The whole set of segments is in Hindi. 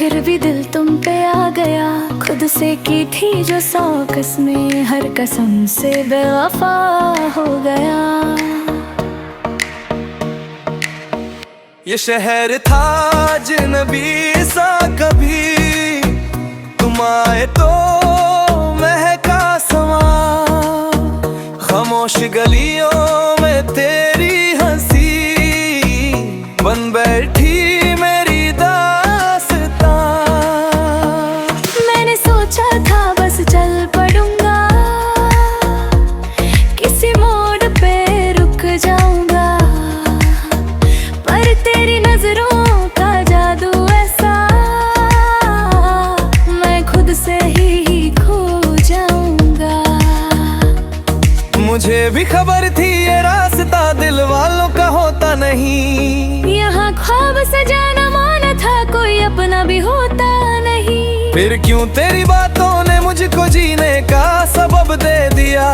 फिर भी दिल तुम पे आ गया। खुद से की थी जो 100 कसमें, हर कसम से बेवफा हो गया। ये शहर था अजनबी सा, कभी तुम आए तो महका समा। खामोश गलियों में तेरी हंसी बन बैठी मेरी दास्तां। मैंने सोचा था बस चल पड़ूंगा, किसी मोड़ पे रुक जाऊंगा, पर तेरी नजरों का जादू ऐसा, मैं खुद से ही खो जाऊंगा। मुझे भी खबर थी ये रास्ता दिल वालों का होता नहीं। यहाँ ख्वाब सजाना माना था, कोई अपना भी होता नहीं। फिर क्यों तेरी बातों ने मुझको जीने का सबब दे दिया।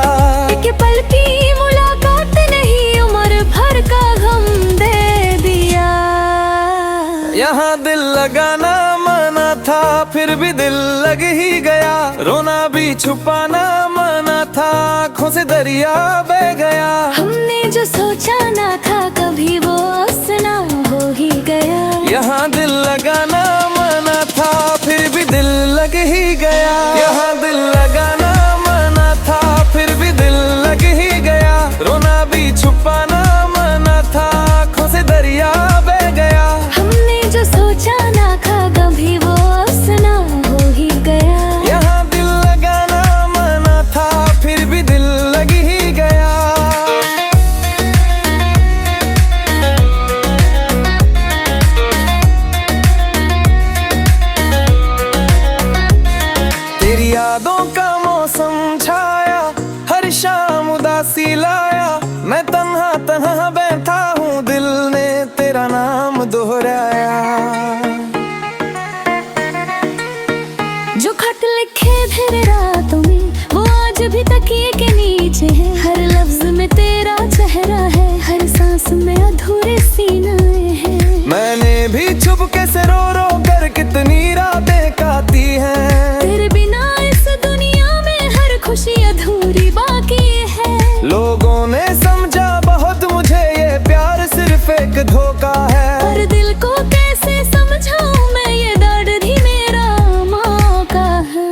एक पल की मुलाकात नहीं, उम्र भर का गम दे दिया। यहाँ दिल लगाना मना था, फिर भी दिल लग ही गया। रोना भी छुपाना मना था, आँखों से दरिया बह गया। हमने जो सोचा ना था कभी वो अफसाना हो ही गया। यहाँ दिल लगाना मना था, फिर भी दिल लग ही गया। यहाँ दिल लगाना मना था, फिर भी दिल लग ही गया। रोना भी छुपाना मना था, आँखों से दरिया बह गया। हमने जो सोचा ना था कभी वो अफसाना हो ही गया। यहाँ दिल लगाना मना था, फिर भी दिल लग ही गया। तेरी यादों का मौसम छाया, हर शाम उदासी लाया। मैं तन्हा तन्हा बैठा हूँ, दिल ने तेरा नाम दोहराया। जो खत लिखे थे रातों में, वो आज भी तकिए के नीचे है। हर लफ्ज में तेरा चेहरा है, हर सांस में अधूरे सीनाएं हैं। मैंने भी चुपके से रो रो कर कितनी रातें काटी हैं। तेरे बिना इस दुनिया में हर खुशी अधूरी बाकी है। लोगों ने समझा बहुत मुझे, ये प्यार सिर्फ एक धोखा है। पर दिल को कैसे समझाऊं मैं, ये दर्द भी मेरा मौका है।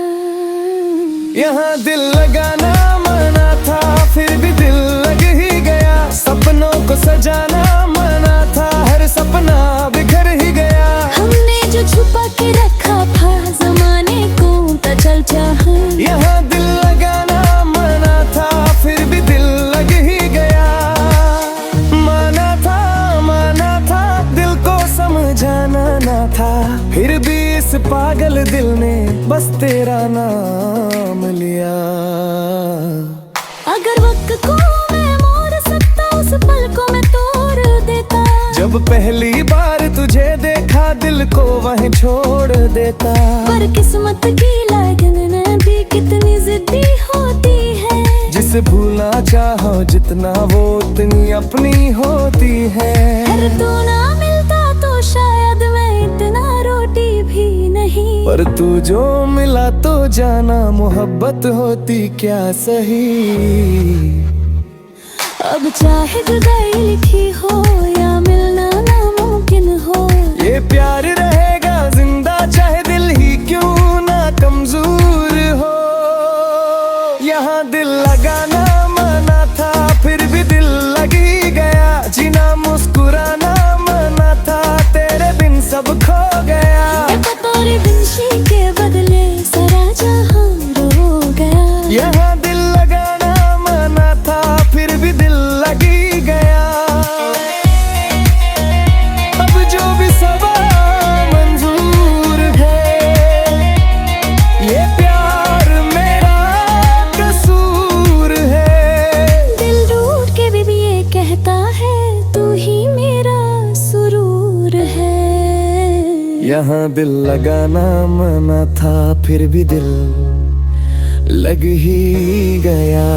यहाँ दिल लगाना मना था, फिर भी दिल लग ही गया। सपनों को सजाना मना था, हर सपना बिखर ही गया। हमने जो छुपा के रखा था जमाने को तो चल चाहा। यहाँ दिल लगाना मना था, फिर भी दिल लग ही गया। माना था दिल को समझाना ना था, फिर भी इस पागल दिल ने बस तेरा नाम लिया। अगर वक्त को मैं मोड़ सकता, उस पल को मैं तोड़ देता। जब पहली बार तुझे देखा, दिल को वहीं छोड़ देता। पर किस्मत की लगन भी कितनी जिद्दी होती है। जिसे भूलना चाहो जितना, वो उतनी अपनी होती है। अगर तू ना मिलता तो शायद मैं इतना रोटी भी नहीं। पर तू जो मिला तो जाना, मोहब्बत होती क्या सही। अब चाहे जुदाई लिखी हो या मिलना नामुमकिन हो, ये प्यार रहेगा जिंदा, चाहे दिल ही क्यों ना कमजोर हो। यहाँ दिल लगाना मना था, फिर भी दिल लग ही गया। जीना मुस्कुराना मना था, तेरे बिन सब खो गया। तेरे बिन के बदले सारा जहां रो गया। यहाँ दिल लगाना मना था, फिर भी दिल लग ही गया। अब जो भी सबा मंजूर है, ये प्यार मेरा कसूर है। दिल रूठ के भी ये कहता है, तू ही मेरा सुरूर है। यहाँ दिल लगाना मना था, फिर भी दिल लग ही गया।